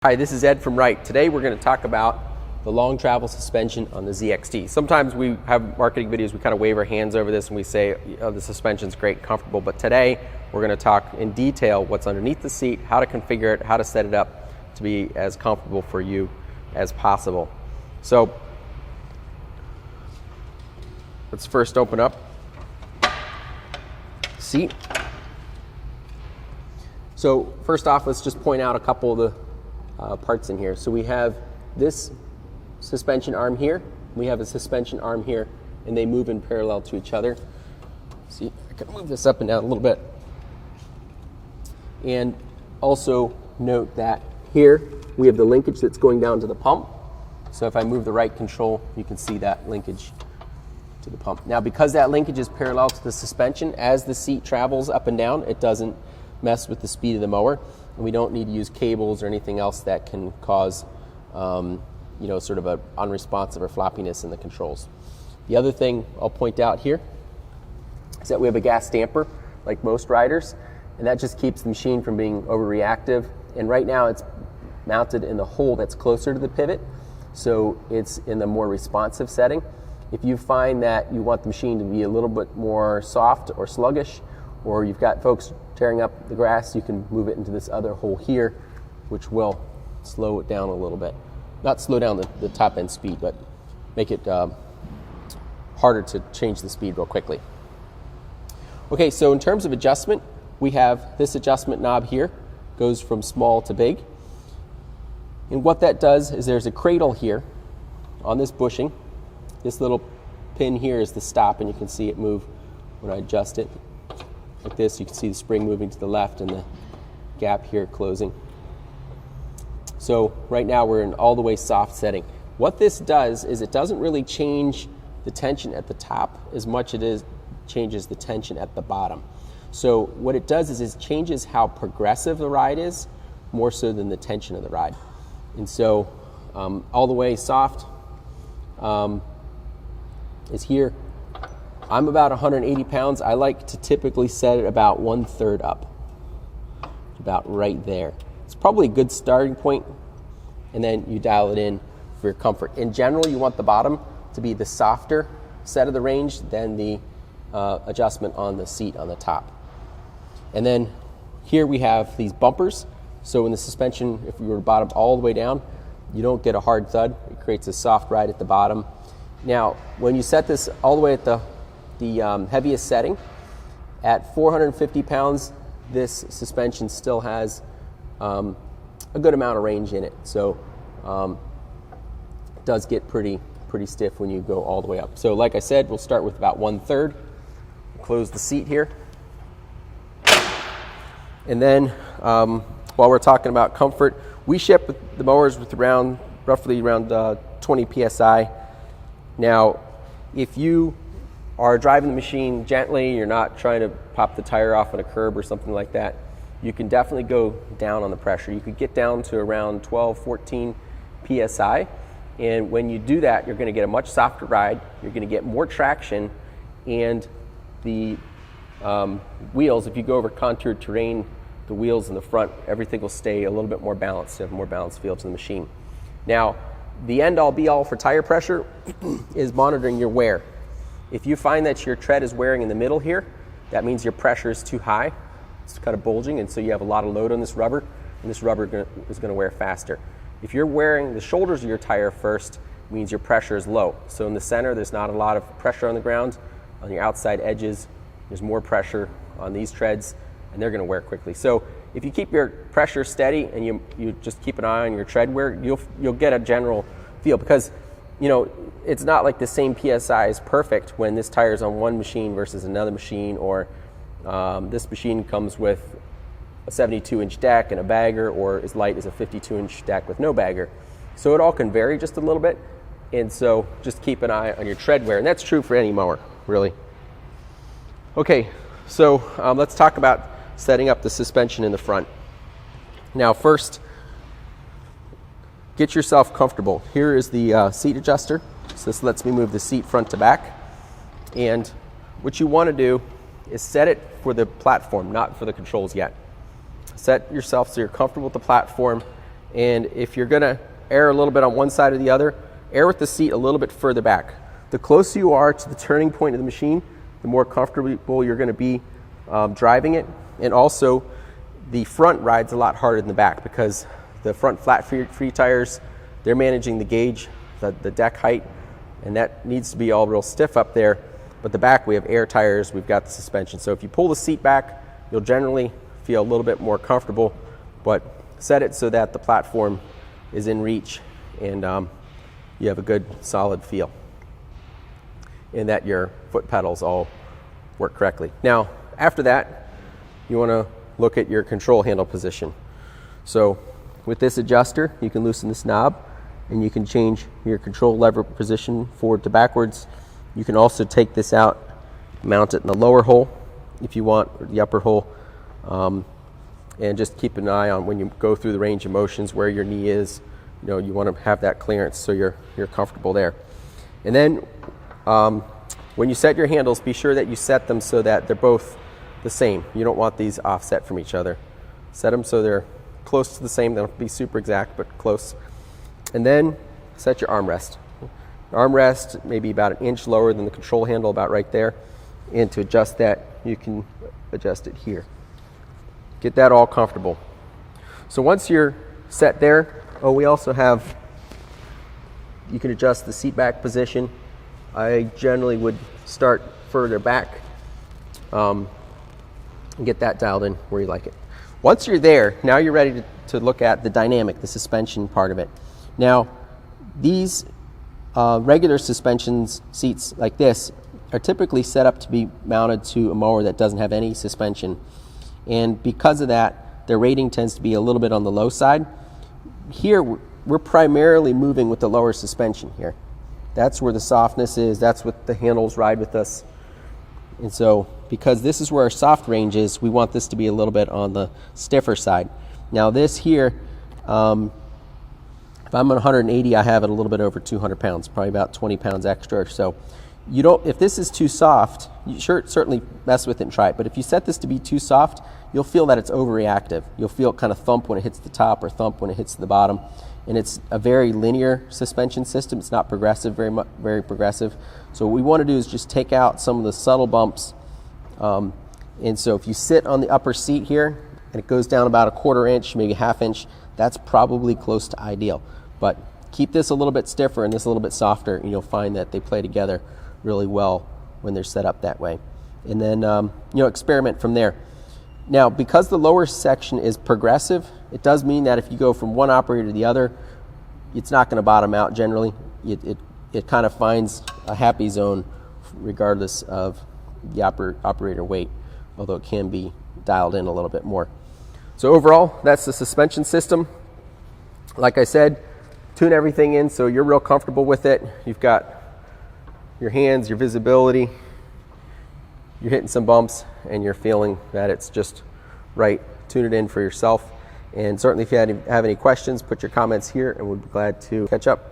Hi, this is Ed from Wright. Today we're going to talk about the long travel suspension on the ZXT. Sometimes we have marketing videos, we kind of wave our hands over this and we say, oh, the suspension's great, comfortable, but today we're going to talk in detail what's underneath the seat, how to configure it, how to set it up to be as comfortable for you as possible. So let's first open up the seat. So first off, let's just point out a couple of the parts in here. So we have this suspension arm here, we have a suspension arm here, and they move in parallel to each other. See, I can move this up and down a little bit. And also note that here we have the linkage that's going down to the pump. So if I move the right control, you can see that linkage to the pump. Now, because that linkage is parallel to the suspension, as the seat travels up and down, it doesn't mess with the speed of the mower. And we don't need to use cables or anything else that can cause sort of a unresponsive or floppiness in the controls. The other thing I'll point out here is that we have a gas damper like most riders, and that just keeps the machine from being overreactive. And right now it's mounted in the hole that's closer to the pivot, so it's in the more responsive setting. If you find that you want the machine to be a little bit more soft or sluggish, or you've got folks tearing up the grass, you can move it into this other hole here, which will slow it down a little bit. Not slow down the top end speed, but make it harder to change the speed real quickly. Okay, so in terms of adjustment, we have this adjustment knob here, goes from small to big. And what that does is there's a cradle here on this bushing. This little pin here is the stop, and you can see it move when I adjust it. Like this, you can see the spring moving to the left and the gap here closing. So right now we're in all the way soft setting. What this does is it doesn't really change the tension at the top as much as it changes the tension at the bottom. So what it does is it changes how progressive the ride is, more so than the tension of the ride. And so all the way soft is here. I'm about 180 pounds. I like to typically set it about 1/3 up, about right there. It's probably a good starting point, and then you dial it in for your comfort. In general, you want the bottom to be the softer set of the range than the adjustment on the seat on the top. And then here we have these bumpers. So in the suspension, if we were to bottom all the way down, you don't get a hard thud. It creates a soft ride at the bottom. Now, when you set this all the way at the heaviest setting, at 450 pounds, this suspension still has a good amount of range in it. So it does get pretty stiff when you go all the way up. So like I said, we'll start with about 1/3. Close the seat here. And then while we're talking about comfort, we ship the mowers with roughly around 20 PSI. Now, if you are driving the machine gently, you're not trying to pop the tire off on a curb or something like that, you can definitely go down on the pressure. You could get down to around 12, 14 PSI. And when you do that, you're gonna get a much softer ride, you're gonna get more traction, and the wheels, if you go over contoured terrain, the wheels in the front, everything will stay a little bit more balanced, you have a more balanced feel to the machine. Now, the end-all be-all for tire pressure is monitoring your wear. If you find that your tread is wearing in the middle here, that means your pressure is too high. It's kind of bulging, and so you have a lot of load on this rubber, and this rubber is going to wear faster. If you're wearing the shoulders of your tire first, it means your pressure is low. So in the center, there's not a lot of pressure on the ground. On your outside edges, there's more pressure on these treads, and they're going to wear quickly. So if you keep your pressure steady and you just keep an eye on your tread wear, you'll get a general feel, because it's not like the same PSI is perfect when this tire is on one machine versus another machine, or this machine comes with a 72-inch deck and a bagger, or as light as a 52-inch deck with no bagger. So it all can vary just a little bit, and so just keep an eye on your tread wear, and that's true for any mower, really. Okay, so let's talk about setting up the suspension in the front. Now first, get yourself comfortable. Here is the seat adjuster. So this lets me move the seat front to back. And what you want to do is set it for the platform, not for the controls yet. Set yourself so you're comfortable with the platform, And if you're gonna err a little bit on one side or the other, err with the seat a little bit further back. The closer you are to the turning point of the machine, the more comfortable you're gonna be driving it. And also, the front rides a lot harder than the back because the front flat free tires, they're managing the gauge, the deck height, and that needs to be all real stiff up there. But the back, we have air tires, we've got the suspension. So if you pull the seat back, you'll generally feel a little bit more comfortable, but set it so that the platform is in reach and you have a good solid feel and that your foot pedals all work correctly. Now, after that, you want to look at your control handle position. So with this adjuster, you can loosen this knob and you can change your control lever position forward to backwards. You can also take this out, mount it in the lower hole if you want, or the upper hole, and just keep an eye on when you go through the range of motions where your knee is. You know, you want to have that clearance so you're comfortable there. And then when you set your handles, be sure that you set them so that they're both the same. You don't want these offset from each other. Set them so they're close to the same. They don't have to be super exact, but close. And then set your armrest. Armrest maybe about an inch lower than the control handle, about right there. And to adjust that, you can adjust it here. Get that all comfortable. So once you're set there, we also have, you can adjust the seat back position. I generally would start further back and get that dialed in where you like it. Once you're there, now you're ready to look at the dynamic, the suspension part of it. Now, these regular suspension seats like this are typically set up to be mounted to a mower that doesn't have any suspension. And because of that, their rating tends to be a little bit on the low side. Here, we're primarily moving with the lower suspension here. That's where the softness is. That's what the handles ride with us. And so, because this is where our soft range is, we want this to be a little bit on the stiffer side. Now this here, if I'm on 180, I have it a little bit over 200 pounds, probably about 20 pounds extra or so. You don't, if this is too soft, you certainly mess with it and try it, but if you set this to be too soft, you'll feel that it's overreactive. You'll feel it kind of thump when it hits the top or thump when it hits the bottom. And it's a very linear suspension system. It's not progressive, very progressive. So what we want to do is just take out some of the subtle bumps. And so if you sit on the upper seat here and it goes down about a 1/4 inch, maybe 1/2 inch, that's probably close to ideal. But keep this a little bit stiffer and this a little bit softer, and you'll find that they play together really well when they're set up that way. And then, experiment from there. Now, because the lower section is progressive, it does mean that if you go from one operator to the other, it's not going to bottom out generally. It kind of finds a happy zone regardless of the operator weight, although it can be dialed in a little bit more. So overall, that's the suspension system. Like I said, tune everything in so you're real comfortable with it. You've got your hands, your visibility, you're hitting some bumps, and you're feeling that it's just right. Tune it in for yourself. And certainly if you have any questions, put your comments here and we'll be glad to catch up.